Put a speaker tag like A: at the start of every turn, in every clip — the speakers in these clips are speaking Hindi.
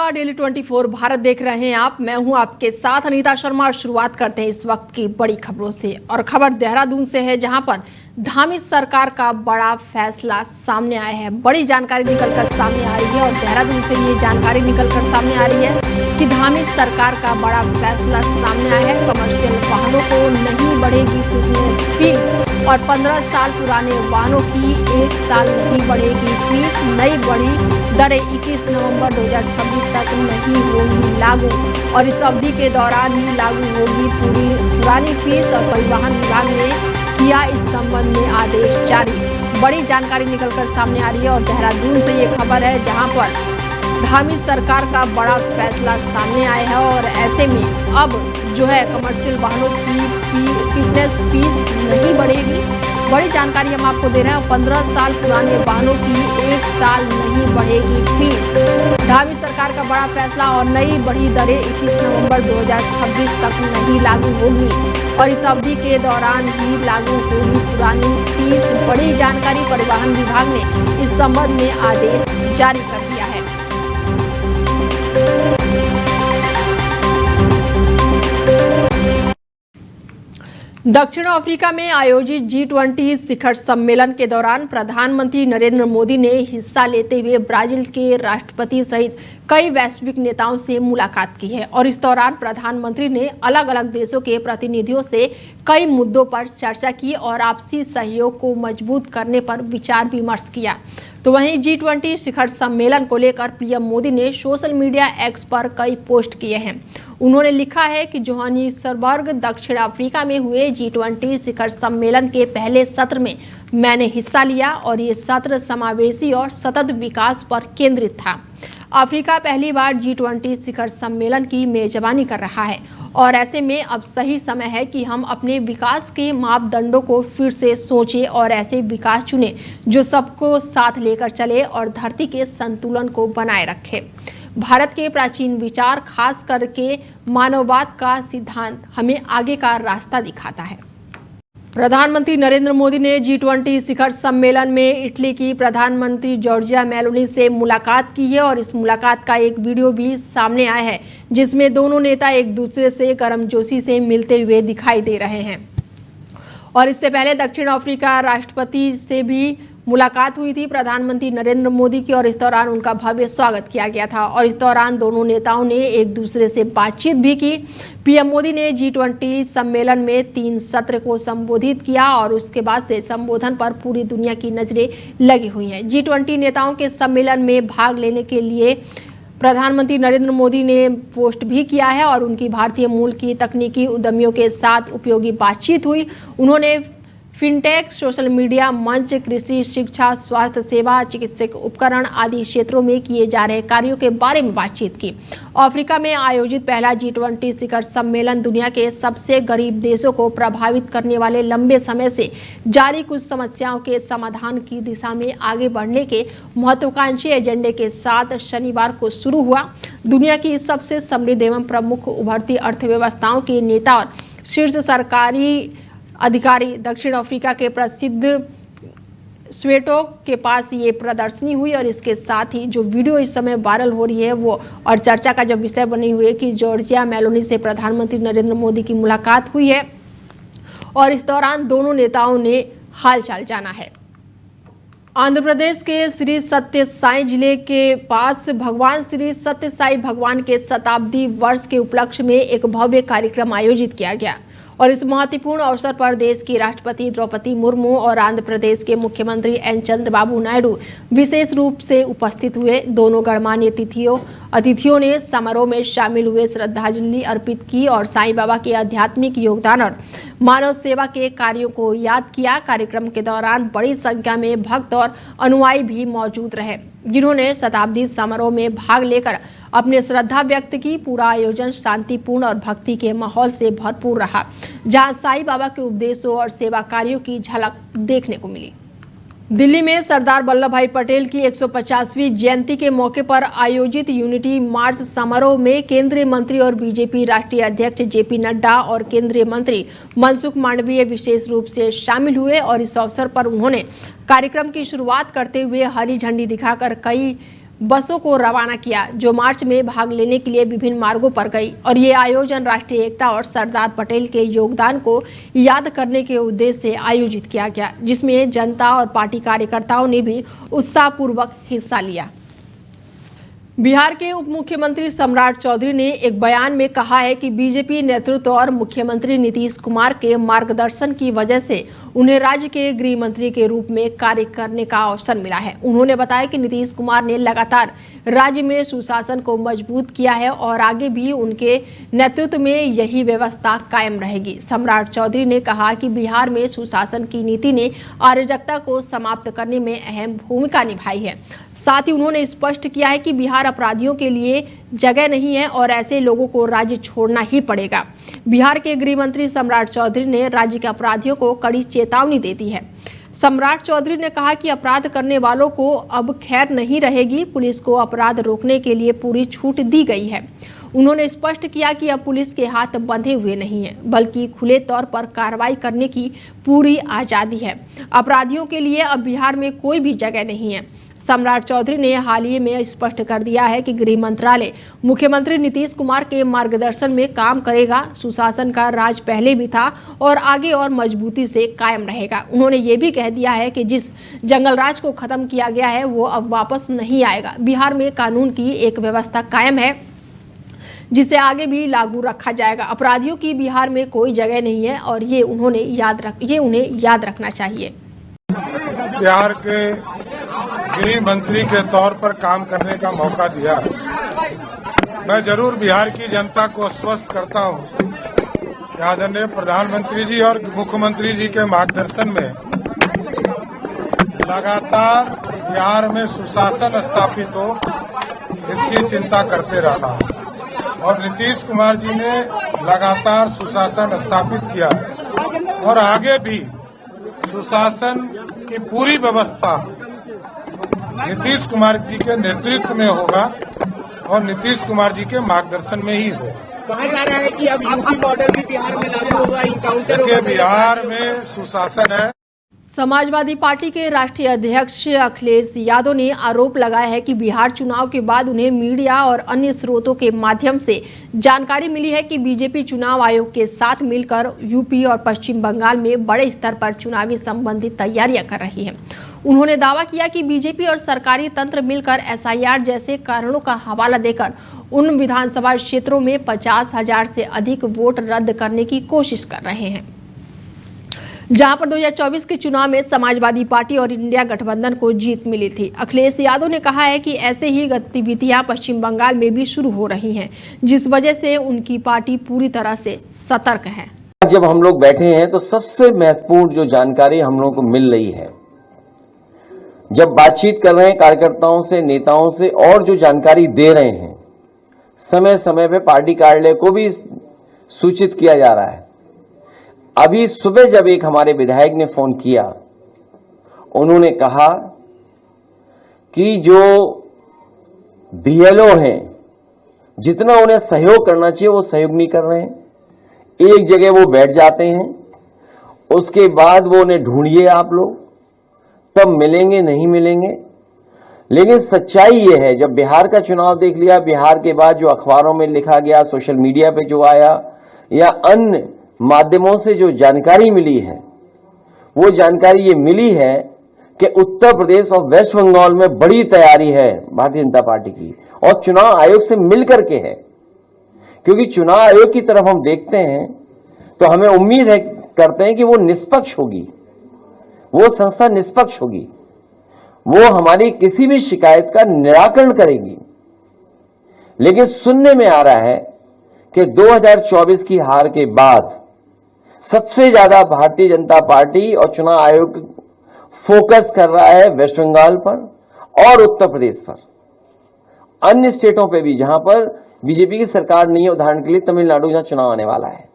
A: का डेली 24 भारत देख रहे हैं आप। मैं हूं आपके साथ अनीता शर्मा और शुरुआत करते हैं इस वक्त की बड़ी खबरों से। और खबर देहरादून से है, जहां पर धामित सरकार का बड़ा फैसला सामने आया है। बड़ी जानकारी निकलकर सामने आ रही है और देहरादून से ये जानकारी निकलकर सामने आ रही है कि धामित सरकार का बड़ा फैसला सामने आया है। कमर्शियल वाहनों को नहीं बढ़ेगी फिटनेस फीस और 15 साल पुराने वाहनों की 1 साल नहीं बढ़ेगी फीस। नई बढ़ी दरें 21 नवंबर 2026 तक नहीं होंगी लागू और इस अवधि के दौरान ही लागू होगी पुरानी फीस। और परिवहन विभाग ने किया इस संबंध में आदेश जारी। बड़ी जानकारी निकलकर सामने आ रही है और देहरादून से ये खबर है, जहां पर धामित सरकार का बड़ा फैसला सामने आया है। और ऐसे में अब जो है कमर्शियल वाहनों की फिटनेस फीस नहीं बढ़ेगी। बड़ी जानकारी हम आपको दे रहे हैं। 15 साल पुराने वाहनों की 1 साल नहीं बढ़ेगी फीस। धामित सरकार का बड़ा फैसला और नई बढ़ी दरें 21 नवंबर 2026 तक नहीं लागू होगी और इस अवधि के दौरान ही लागू होगी पुरानी फीस। बड़ी जानकारी, परिवहन विभाग ने इस संबंध में आदेश जारी कर दिया है। दक्षिण अफ्रीका में आयोजित G20 शिखर सम्मेलन के दौरान प्रधानमंत्री नरेंद्र मोदी ने हिस्सा लेते हुए ब्राजील के राष्ट्रपति सहित कई वैश्विक नेताओं से मुलाकात की है। और इस दौरान प्रधानमंत्री ने अलग अलग देशों के प्रतिनिधियों से कई मुद्दों पर चर्चा की और आपसी सहयोग को मजबूत करने पर विचार विमर्श किया। तो वहीं G20 शिखर सम्मेलन को लेकर पीएम मोदी ने सोशल मीडिया एक्स पर कई पोस्ट किए हैं। उन्होंने लिखा है कि जोहानिसबर्ग दक्षिण अफ्रीका में हुए G20 शिखर सम्मेलन के पहले सत्र में मैंने हिस्सा लिया और ये सत्र समावेशी और सतत विकास पर केंद्रित था। अफ्रीका पहली बार G20 शिखर सम्मेलन की मेजबानी कर रहा है और ऐसे में अब सही समय है कि हम अपने विकास के मापदंडों को फिर से सोचें और ऐसे विकास चुनें जो सबको साथ लेकर चले और धरती के संतुलन को बनाए रखे। भारत के प्राचीन विचार, खास करके मानववाद का सिद्धांत, हमें आगे का रास्ता दिखाता है। प्रधानमंत्री नरेंद्र मोदी ने G20 शिखर सम्मेलन में इटली की प्रधानमंत्री जॉर्जिया मेलोनी से मुलाकात की है और इस मुलाकात का एक वीडियो भी सामने आया है, जिसमें दोनों नेता एक दूसरे से गर्मजोशी से मिलते हुए दिखाई दे रहे हैं। और इससे पहले दक्षिण अफ्रीका राष्ट्रपति से भी मुलाकात हुई थी प्रधानमंत्री नरेंद्र मोदी की और इस दौरान उनका भव्य स्वागत किया गया था और इस दौरान दोनों नेताओं ने एक दूसरे से बातचीत भी की। पीएम मोदी ने G20 सम्मेलन में 3 सत्र को संबोधित किया और उसके बाद से संबोधन पर पूरी दुनिया की नजरें लगी हुई हैं। G20 नेताओं के सम्मेलन में भाग लेने के लिए प्रधानमंत्री नरेंद्र मोदी ने पोस्ट भी किया है और उनकी भारतीय मूल की तकनीकी उद्यमियों के साथ उपयोगी बातचीत हुई। उन्होंने फिनटेक, सोशल मीडिया मंच, कृषि, शिक्षा, स्वास्थ्य सेवा, चिकित्सक उपकरण आदि क्षेत्रों में किए जा रहे कार्यों के बारे में बातचीत की। अफ्रीका में आयोजित पहला G20 शिखर सम्मेलन दुनिया के सबसे गरीब देशों को प्रभावित करने वाले लंबे समय से जारी कुछ समस्याओं के समाधान की दिशा में आगे बढ़ने के महत्वाकांक्षी एजेंडे के साथ शनिवार को शुरू हुआ। दुनिया की सबसे समृद्ध एवं प्रमुख उभरती अर्थव्यवस्थाओं के नेता और शीर्ष सरकारी अधिकारी दक्षिण अफ्रीका के प्रसिद्ध स्वेटो के पास ये प्रदर्शनी हुई और इसके साथ ही जो वीडियो इस समय वायरल हो रही है वो और चर्चा का जो विषय बनी हुई है कि जॉर्जिया मेलोनी से प्रधानमंत्री नरेंद्र मोदी की मुलाकात हुई है और इस दौरान दोनों नेताओं ने हालचाल जाना है। आंध्र प्रदेश के श्री सत्य साई जिले के पास भगवान श्री सत्य साई भगवान के शताब्दी वर्ष के उपलक्ष्य में एक भव्य कार्यक्रम आयोजित किया गया और इस महत्वपूर्ण अवसर पर देश की राष्ट्रपति द्रौपदी मुर्मू और आंध्र प्रदेश के मुख्यमंत्री एन चंद्रबाबू नायडू विशेष रूप से उपस्थित हुए। दोनों गणमान्य अतिथियों ने समारोह में शामिल हुए, श्रद्धांजलि अर्पित की और साईं बाबा के आध्यात्मिक योगदान और मानव सेवा के कार्यों को याद किया। कार्यक्रम के दौरान बड़ी संख्या में भक्त और अनुयायी भी मौजूद रहे, जिन्होंने शताब्दी समारोह में भाग लेकर अपने श्रद्धा व्यक्त की। पूरा आयोजन शांतिपूर्ण और भक्ति के माहौल से भरपूर रहा, जहां साईं बाबा के उपदेशों और सेवा कार्यों की झलक देखने को मिली। दिल्ली में सरदार वल्लभ भाई पटेल की 150वीं जयंती के मौके पर आयोजित यूनिटी मार्च समारोह में केंद्रीय मंत्री और बीजेपी राष्ट्रीय अध्यक्ष जेपी नड्डा और केंद्रीय मंत्री मनसुख मांडवीय विशेष रूप से शामिल हुए और इस अवसर पर उन्होंने कार्यक्रम की शुरुआत करते हुए हरी झंडी दिखाकर कई बसों को रवाना किया, जो मार्च में भाग लेने के लिए विभिन्न मार्गों पर गई। और ये आयोजन राष्ट्रीय एकता और सरदार पटेल के योगदान को याद करने के उद्देश्य से आयोजित किया गया, जिसमें जनता और पार्टी कार्यकर्ताओं ने भी उत्साहपूर्वक हिस्सा लिया। बिहार के उप मुख्यमंत्री सम्राट चौधरी ने एक बयान में कहा है कि बीजेपी नेतृत्व और मुख्यमंत्री नीतीश कुमार के मार्गदर्शन की वजह से उन्हें राज्य के गृह मंत्री के रूप में कार्य करने का अवसर मिला है। उन्होंने बताया कि नीतीश कुमार ने लगातार राज्य में सुशासन को मजबूत किया है और आगे भी उनके नेतृत्व में यही व्यवस्था कायम रहेगी। सम्राट चौधरी ने कहा कि बिहार में सुशासन की नीति ने अराजकता को समाप्त करने में अहम भूमिका निभाई है। साथ ही उन्होंने स्पष्ट किया है कि बिहार अपराधियों के लिए जगह नहीं है और ऐसे लोगों को राज्य छोड़ना ही पड़ेगा। बिहार के गृह मंत्री सम्राट चौधरी ने राज्य के अपराधियों को कड़ी चेतावनी दे दी है। सम्राट चौधरी ने कहा कि अपराध करने वालों को अब खैर नहीं रहेगी। पुलिस को अपराध रोकने के लिए पूरी छूट दी गई है। उन्होंने स्पष्ट किया कि अब पुलिस के हाथ बंधे हुए नहीं है, बल्कि खुले तौर पर कार्रवाई करने की पूरी आजादी है। अपराधियों के लिए अब बिहार में कोई भी जगह नहीं है। सम्राट चौधरी ने हाल ही में स्पष्ट कर दिया है कि गृह मंत्रालय मुख्यमंत्री नीतीश कुमार के मार्गदर्शन में काम करेगा। सुशासन का राज पहले भी था और आगे और मजबूती से कायम रहेगा। उन्होंने ये भी कह दिया है कि जिस जंगल राज को खत्म किया गया है वो अब वापस नहीं आएगा। बिहार में कानून की एक व्यवस्था कायम है जिसे आगे भी लागू रखा जाएगा। अपराधियों की बिहार में कोई जगह नहीं है और ये उन्हें याद रखना चाहिए।
B: बिहार के गृह मंत्री के तौर पर काम करने का मौका दिया। मैं जरूर बिहार की जनता को आश्वस्त करता हूं कि आदरणीय प्रधानमंत्री जी और मुख्यमंत्री जी के मार्गदर्शन में लगातार बिहार में सुशासन स्थापित हो, इसकी चिंता करते रहना। और नीतीश कुमार जी ने लगातार सुशासन स्थापित किया और आगे भी सुशासन की पूरी व्यवस्था नीतीश कुमार जी के नेतृत्व में होगा और नीतीश कुमार जी के मार्गदर्शन में ही होगा।
C: कहा जा रहा है कि अब यूपी बॉर्डर भी बिहार में लागू होगा, इनकाउंटर
B: होगा। बिहार में सुशासन है।
A: समाजवादी पार्टी के राष्ट्रीय अध्यक्ष अखिलेश यादव ने आरोप लगाया है कि बिहार चुनाव के बाद उन्हें मीडिया और अन्य स्रोतों के माध्यम से जानकारी मिली है कि बीजेपी चुनाव आयोग के साथ मिलकर यूपी और पश्चिम बंगाल में बड़े स्तर पर चुनावी संबंधी तैयारियां कर रही है। उन्होंने दावा किया कि बीजेपी और सरकारी तंत्र मिलकर एसआईआर जैसे कारणों का हवाला देकर उन विधानसभा क्षेत्रों में 50,000 से अधिक वोट रद्द करने की कोशिश कर रहे हैं, जहां पर 2024 के चुनाव में समाजवादी पार्टी और इंडिया गठबंधन को जीत मिली थी। अखिलेश यादव ने कहा है कि ऐसे ही गतिविधियां पश्चिम बंगाल में भी शुरू हो रही हैं, जिस वजह से उनकी पार्टी पूरी तरह से सतर्क है।
D: जब हम लोग बैठे हैं तो सबसे महत्वपूर्ण जो जानकारी हम लोगों को मिल रही है, जब बातचीत कर रहे हैं कार्यकर्ताओं से, नेताओं से, और जो जानकारी दे रहे हैं, समय समय पे पार्टी कार्यालय को भी सूचित किया जा रहा है। अभी सुबह जब एक हमारे विधायक ने फोन किया, उन्होंने कहा कि जो बीएलओ हैं, जितना उन्हें सहयोग करना चाहिए वो सहयोग नहीं कर रहे हैं। एक जगह वो बैठ जाते हैं, उसके बाद वो उन्हें ढूंढिए आप लोग, तब मिलेंगे, नहीं मिलेंगे। लेकिन सच्चाई ये है, जब बिहार का चुनाव देख लिया, बिहार के बाद जो अखबारों में लिखा गया, सोशल मीडिया पे जो आया या अन्य माध्यमों से जो जानकारी मिली है, वो जानकारी ये मिली है कि उत्तर प्रदेश और वेस्ट बंगाल में बड़ी तैयारी है भारतीय जनता पार्टी की और चुनाव आयोग से मिलकर के है। क्योंकि चुनाव आयोग की तरफ हम देखते हैं तो हमें उम्मीद है, करते हैं कि वो निष्पक्ष होगी, वो संस्था निष्पक्ष होगी, वो हमारी किसी भी शिकायत का निराकरण करेगी। लेकिन सुनने में आ रहा है कि 2024 की हार के बाद सबसे ज्यादा भारतीय जनता पार्टी और चुनाव आयोग फोकस कर रहा है वेस्ट बंगाल पर और उत्तर प्रदेश पर, अन्य स्टेटों पे भी जहां पर बीजेपी की सरकार नहीं है। उदाहरण के लिए तमिलनाडु जहां चुनाव आने वाला है।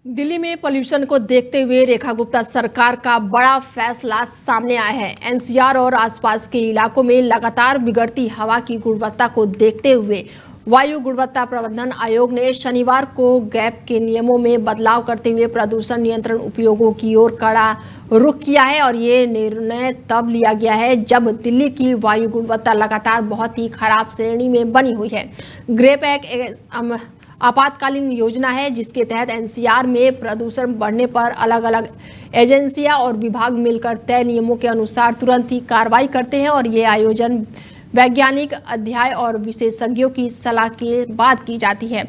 A: दिल्ली में पॉल्यूशन को देखते हुए रेखा गुप्ता सरकार का बड़ा फैसला सामने आया है। एनसीआर और आसपास के इलाकों में लगातार बिगड़ती हवा की गुणवत्ता को देखते हुए वायु गुणवत्ता प्रबंधन आयोग ने शनिवार को गैप के नियमों में बदलाव करते हुए प्रदूषण नियंत्रण उपयोगों की ओर कड़ा रुख किया है और ये निर्णय तब लिया गया है जब दिल्ली की वायु गुणवत्ता लगातार बहुत ही खराब श्रेणी में बनी हुई है। ग्रेप एक आपातकालीन योजना है जिसके तहत एनसीआर में प्रदूषण बढ़ने पर अलग अलग एजेंसियां और विभाग मिलकर तय नियमों के अनुसार तुरंत ही कार्रवाई करते हैं और ये आयोजन वैज्ञानिक अध्ययन और विशेषज्ञों की सलाह के बाद की जाती है।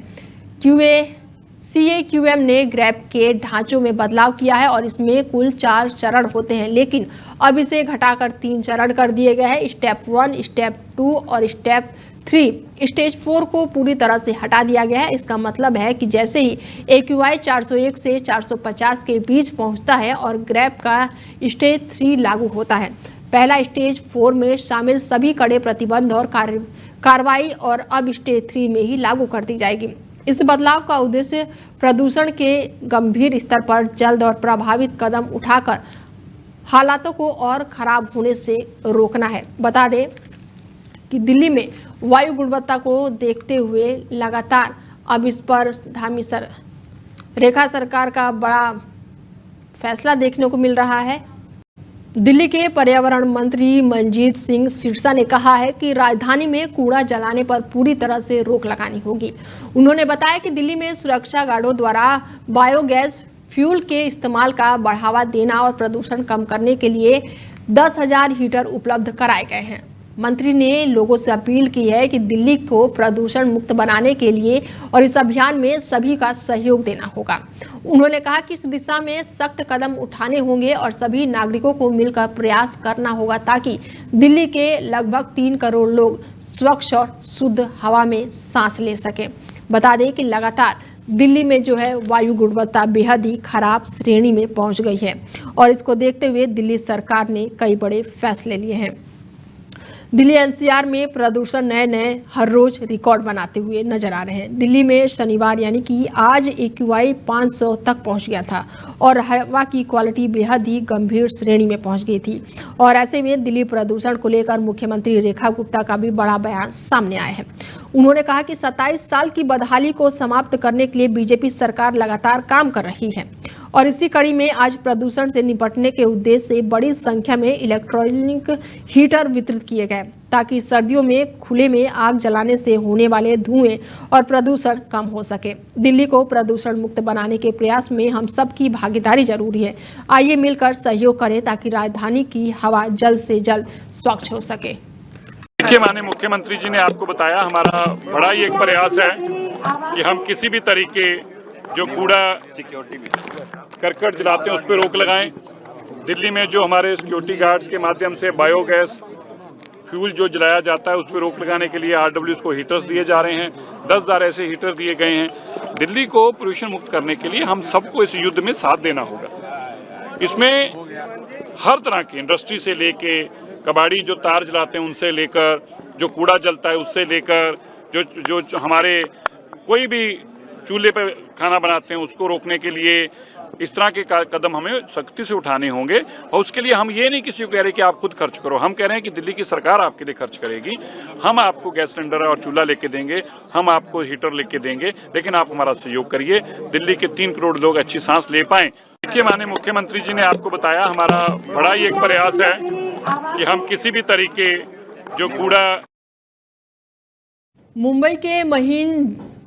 A: CAQM ने ग्रैप के ढांचों में बदलाव किया है और इसमें कुल 4 चरण होते हैं, लेकिन अब इसे घटाकर 3 चरण कर दिए गए हैं। स्टेप 1, स्टेप 2 और स्टेप 3। स्टेज 4 को पूरी तरह से हटा दिया गया है। इसका मतलब है कि जैसे ही AQI 401 से 450 के बीच पहुंचता है और ग्रैप का स्टेज 3 लागू होता है। पहला स्टेज 4 में शामिल सभी कड़े प्रतिबंध और कार्रवाई और अब स्टेज 3 में ही लागू कर दी जाएगी। इस बदलाव का उद्देश्य प्रदूषण के गंभीर स्तर पर जल्द और प्रभावित कदम उठाकर हालातों को और खराब होने से रोकना है। बता दें कि दिल्ली में वायु गुणवत्ता को देखते हुए लगातार अब इस पर धामी रेखा सरकार का बड़ा फैसला देखने को मिल रहा है। दिल्ली के पर्यावरण मंत्री मनजीत सिंह सिरसा ने कहा है कि राजधानी में कूड़ा जलाने पर पूरी तरह से रोक लगानी होगी। उन्होंने बताया कि दिल्ली में सुरक्षा गार्डों द्वारा बायोगैस फ्यूल के इस्तेमाल का बढ़ावा देना और प्रदूषण कम करने के लिए 10,000 हीटर उपलब्ध कराए गए हैं। मंत्री ने लोगों से अपील की है कि दिल्ली को प्रदूषण मुक्त बनाने के लिए और इस अभियान में सभी का सहयोग देना होगा। उन्होंने कहा कि इस दिशा में सख्त कदम उठाने होंगे और सभी नागरिकों को मिलकर प्रयास करना होगा ताकि दिल्ली के लगभग 3 करोड़ लोग स्वच्छ और शुद्ध हवा में सांस ले सकें। बता दें कि लगातार दिल्ली में जो है वायु गुणवत्ता बेहद ही खराब श्रेणी में पहुंच गई है और इसको देखते हुए दिल्ली सरकार ने कई बड़े फैसले लिए हैं। दिल्ली एनसीआर में प्रदूषण नए हर रोज रिकॉर्ड बनाते हुए नजर आ रहे हैं। दिल्ली में शनिवार यानी कि आज AQI 500 तक पहुंच गया था और हवा की क्वालिटी बेहद ही गंभीर श्रेणी में पहुंच गई थी और ऐसे में दिल्ली प्रदूषण को लेकर मुख्यमंत्री रेखा गुप्ता का भी बड़ा बयान सामने आया है। उन्होंने कहा कि 27 साल की बदहाली को समाप्त करने के लिए बीजेपी सरकार लगातार काम कर रही है और इसी कड़ी में आज प्रदूषण से निपटने के उद्देश्य से बड़ी संख्या में इलेक्ट्रॉनिक हीटर वितरित किए गए ताकि सर्दियों में खुले में आग जलाने से होने वाले धुएं और प्रदूषण कम हो सके। दिल्ली को प्रदूषण मुक्त बनाने के प्रयास में हम सबकी भागीदारी जरूरी है। आइए मिलकर सहयोग करें ताकि राजधानी की हवा जल्द से जल्द स्वच्छ हो सके।
E: देखिए, माननीय मुख्यमंत्री जी ने आपको बताया, हमारा बड़ा ही एक प्रयास है कि हम किसी भी तरीके जो कूड़ा करकट जलाते हैं उस पर रोक लगाएं। दिल्ली में जो हमारे सिक्योरिटी गार्ड्स के माध्यम से बायोगैस फ्यूल जो जलाया जाता है उस पर रोक लगाने के लिए RWs को हीटर्स दिए जा रहे हैं। 10,000 ऐसे हीटर दिए गए हैं। दिल्ली को पोल्यूशन मुक्त करने के लिए हम सबको इस युद्ध में साथ देना होगा। इसमें हर तरह की इंडस्ट्री से लेके कबाड़ी जो तार जलाते हैं उनसे लेकर जो कूड़ा जलता है उससे लेकर जो हमारे कोई भी चूल्हे पर खाना बनाते हैं उसको रोकने के लिए इस तरह के कदम हमें सख्ती से उठाने होंगे। और उसके लिए हम ये नहीं किसी को कह रहे कि आप खुद खर्च करो, हम कह रहे हैं कि दिल्ली की सरकार आपके लिए खर्च करेगी। हम आपको गैस सिलेंडर और चूल्हा लेके देंगे, हम आपको हीटर लेके देंगे, लेकिन आप हमारा सहयोग करिए, दिल्ली के 3 करोड़ लोग अच्छी सांस ले पाएं। देखिए, माननीय मुख्यमंत्री जी ने आपको बताया, हमारा बड़ा ही एक प्रयास है कि हम किसी भी तरीके जो कूड़ा।
A: मुंबई के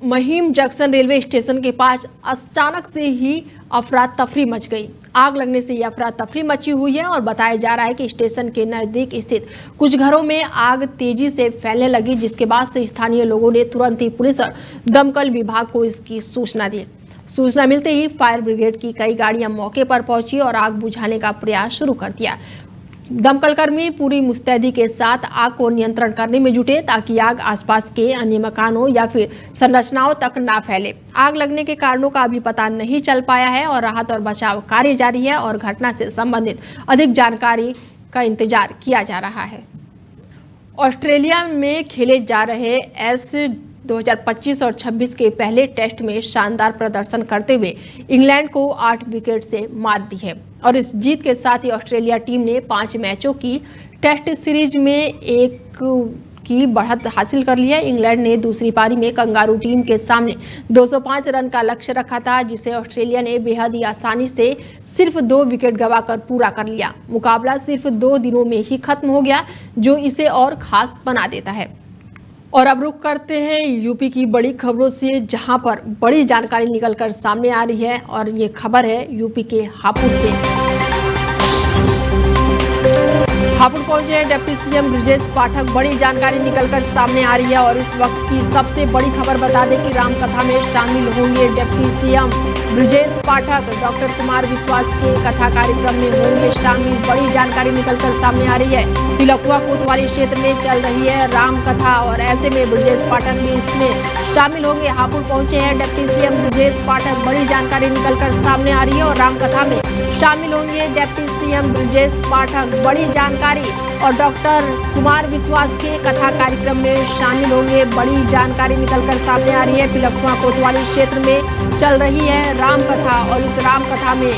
A: महिम जंक्शन रेलवे स्टेशन के पास अचानक से ही अफरा तफरी मच गई। आग लगने से यह अफरा तफरी मची हुई है और बताया जा रहा है कि स्टेशन के नजदीक स्थित कुछ घरों में आग तेजी से फैलने लगी, जिसके बाद से स्थानीय लोगों ने तुरंत ही पुलिस और दमकल विभाग को इसकी सूचना दी। सूचना मिलते ही फायर ब्रिगेड की कई गाड़ियां मौके पर पहुंची और आग बुझाने का प्रयास शुरू कर दिया। दमकल कर्मी पूरी मुस्तैदी के साथ आग को नियंत्रण करने में जुटे ताकि आग आसपास के अन्य मकानों या फिर संरचनाओं तक ना फैले। आग लगने के कारणों का अभी पता नहीं चल पाया है और राहत और बचाव कार्य जारी है और घटना से संबंधित अधिक जानकारी का इंतजार किया जा रहा है। ऑस्ट्रेलिया में खेले जा रहे 2025 और 26 के पहले टेस्ट में शानदार प्रदर्शन करते हुए इंग्लैंड को 8 विकेट से मात दी है और इस जीत के साथ ही ऑस्ट्रेलिया टीम ने 5 मैचों की टेस्ट सीरीज में 1 की बढ़त हासिल कर ली है। इंग्लैंड ने दूसरी पारी में कंगारू टीम के सामने 205 रन का लक्ष्य रखा था, जिसे ऑस्ट्रेलिया ने बेहद ही आसानी से सिर्फ 2 विकेट गंवाकर पूरा कर लिया। मुकाबला सिर्फ 2 दिनों में ही खत्म हो गया, जो इसे और खास बना देता है। और अब रुख करते हैं यूपी की बड़ी खबरों से, जहां पर बड़ी जानकारी निकलकर सामने आ रही है। और ये खबर है यूपी के हापुड़ से। हापुड़ पहुंचे हैं डिप्टी सीएम ब्रजेश पाठक। बड़ी जानकारी निकलकर सामने आ रही है और इस वक्त की सबसे बड़ी खबर बता दें कि रामकथा में शामिल होंगे deputy CM Brajesh Pathak. Doctor Kumar विश्वास के कथा कार्यक्रम में होंगे शामिल। बड़ी जानकारी निकलकर सामने आ रही है। पिलखुआ कोतवाली क्षेत्र में चल रही है रामकथा और ऐसे में ब्रजेश पाठक भी इसमें शामिल होंगे। हापुड़ पहुंचे हैं डिप्टी सीएम ब्रजेश पाठक। बड़ी जानकारी निकलकर सामने आ रही है और रामकथा में शामिल होंगे डिप्टी सीएम ब्रजेश पाठक। बड़ी जानकारी और डॉक्टर कुमार विश्वास के कथा कार्यक्रम में शामिल होंगे। बड़ी जानकारी निकलकर सामने आ रही है। पिलखुआ कोतवाली क्षेत्र में चल रही है रामकथा और इस रामकथा में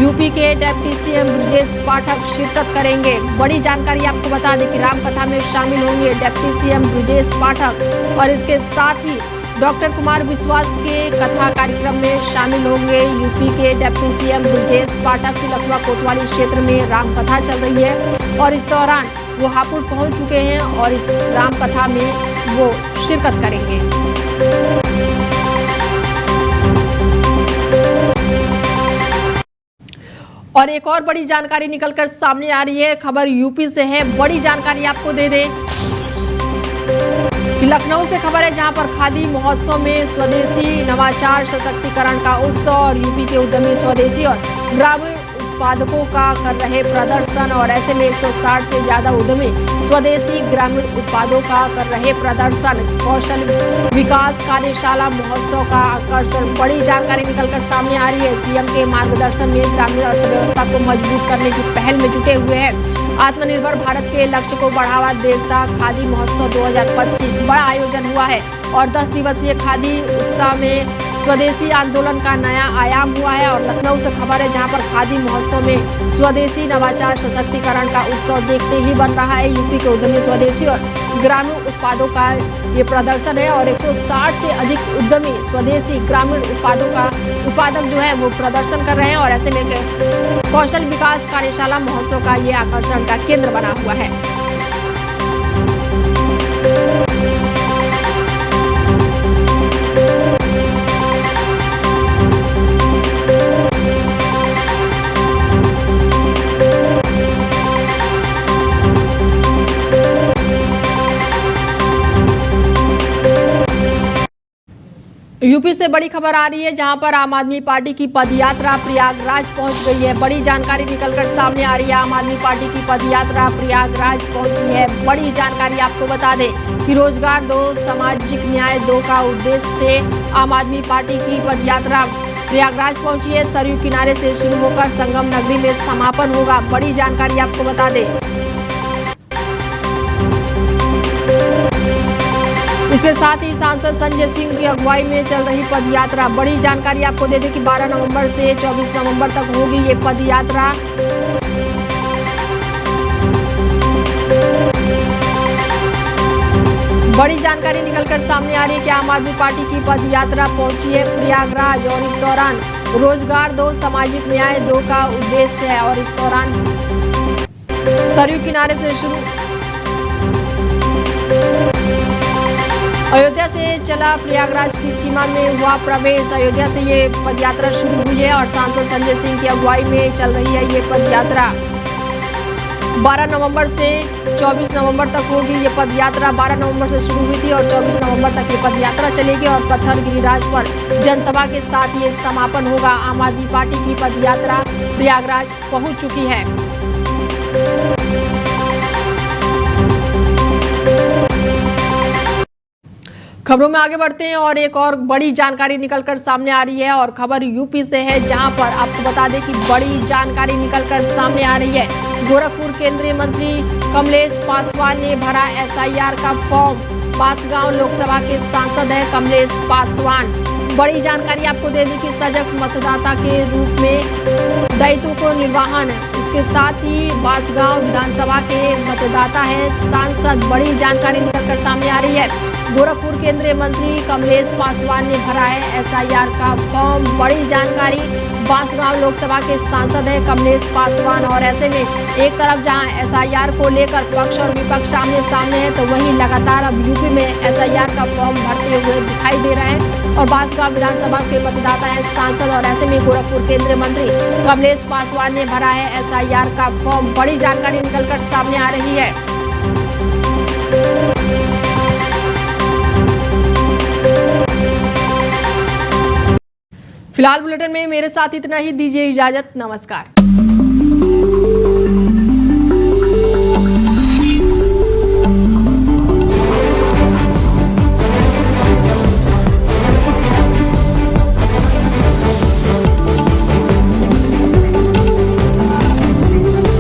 A: यूपी के डिप्टी सीएम ब्रजेश पाठक शिरकत करेंगे। बड़ी जानकारी आपको बता दें कि रामकथा में शामिल होंगे डिप्टी सीएम ब्रजेश पाठक और इसके साथ ही डॉक्टर कुमार विश्वास के कथा कार्यक्रम में शामिल होंगे यूपी के डिप्टी सीएम ब्रजेश पाठक। पिलखुआ कोतवाली क्षेत्र में रामकथा चल रही है और इस दौरान वो हापुड़ पहुंच चुके हैं और इस रामकथा में वो शिरकत करेंगे। और एक और बड़ी जानकारी निकलकर सामने आ रही है। खबर यूपी से है। बड़ी जानकारी आपको दे दें कि लखनऊ से खबर है, जहां पर खादी महोत्सव में स्वदेशी नवाचार सशक्तिकरण का उत्सव और यूपी के उद्यमी स्वदेशी और ग्रामीण उत्पादकों का कर रहे प्रदर्शन। और ऐसे में 160 से ज्यादा उद्यमी स्वदेशी ग्रामीण उत्पादों का कर रहे प्रदर्शन। कौशल विकास कार्यशाला महोत्सव का आकर्षण। बड़ी जानकारी निकलकर सामने आ रही है। सीएम के मार्गदर्शन में ग्रामीण अर्थव्यवस्था को मजबूत करने की पहल में जुटे हुए हैं। आत्मनिर्भर भारत के लक्ष्य को बढ़ावा देता खादी महोत्सव 2025 बड़ा आयोजन हुआ है और 10 दिवसीय खादी उत्सव में स्वदेशी आंदोलन का नया आयाम हुआ है। और लखनऊ से खबर है, जहां पर खादी महोत्सव में स्वदेशी नवाचार सशक्तिकरण का उत्सव देखते ही बन रहा है। यूपी के उद्यमी स्वदेशी और ग्रामीण उत्पादों का ये प्रदर्शन है और 160 से अधिक उद्यमी स्वदेशी ग्रामीण उत्पादक जो है वो प्रदर्शन कर रहे हैं। और ऐसे में कौशल विकास कार्यशाला महोत्सव का ये आकर्षण का केंद्र बना हुआ है। यूपी से बड़ी खबर आ रही है, जहां पर आम आदमी पार्टी की पदयात्रा प्रयागराज पहुंच गई है। बड़ी जानकारी निकलकर सामने आ रही है। आम आदमी पार्टी की पदयात्रा प्रयागराज पहुंची है। बड़ी जानकारी आपको बता दें कि रोजगार दो सामाजिक न्याय दो का उद्देश्य से आम आदमी पार्टी की पदयात्रा प्रयागराज पहुंची है। सरयू किनारे से शुरू होकर संगम नगरी में समापन होगा। बड़ी जानकारी आपको बता दें। इसके साथ ही सांसद संजय सिंह की अगुवाई में चल रही पदयात्रा। बड़ी जानकारी आपको दे दें कि 12 नवंबर से 24 नवंबर तक होगी ये पदयात्रा। बड़ी जानकारी निकलकर सामने आ रही है कि आम आदमी पार्टी की पदयात्रा पहुंची है प्रयागराज और इस दौरान रोजगार दो सामाजिक न्याय दो का उद्देश्य है। और इस दौरान सरयू किनारे से शुरू अयोध्या से चला प्रयागराज की सीमा में हुआ प्रवेश। अयोध्या से ये पदयात्रा शुरू हुई है और सांसद संजय सिंह की अगुवाई में चल रही है ये पदयात्रा। 12 नवंबर से 24 नवंबर तक होगी ये पदयात्रा। 12 नवंबर से शुरू हुई थी और 24 नवंबर तक ये पदयात्रा चलेगी और पत्थर गिरिराज पर जनसभा के साथ ये समापन होगा। आम आदमी पार्टी की पदयात्रा प्रयागराज पहुंच चुकी है। खबरों में आगे बढ़ते हैं और एक और बड़ी जानकारी निकलकर सामने आ रही है और खबर यूपी से है, जहां पर आपको बता दें कि बड़ी जानकारी निकलकर सामने आ रही है। गोरखपुर केंद्रीय मंत्री कमलेश पासवान ने भरा SIR का फॉर्म। बांसगांव लोकसभा के सांसद है कमलेश पासवान। बड़ी जानकारी आपको दे दी कि सजग मतदाता के रूप में दायित्व को निर्वहन है। इसके साथ ही बांसगांव विधानसभा के मतदाता है सांसद। बड़ी जानकारी निकलकर सामने आ रही है। गोरखपुर केंद्रीय मंत्री कमलेश पासवान ने भरा है एसआईआर का फॉर्म। बड़ी जानकारी, बांसगांव लोकसभा के सांसद है कमलेश पासवान और ऐसे में एक तरफ जहां एसआईआर को लेकर पक्ष और विपक्ष आमने सामने है, तो वहीं लगातार अब यूपी में एसआईआर का फॉर्म भरते हुए दिखाई दे रहे हैं और बांसगांव विधानसभा के मतदाता है सांसद और ऐसे में गोरखपुर केंद्रीय मंत्री कमलेश पासवान ने भरा है एसआईआर का फॉर्म। बड़ी जानकारी निकलकर सामने आ रही है। फिलहाल बुलेटिन में मेरे साथ इतना ही। दीजिए इजाजत, नमस्कार।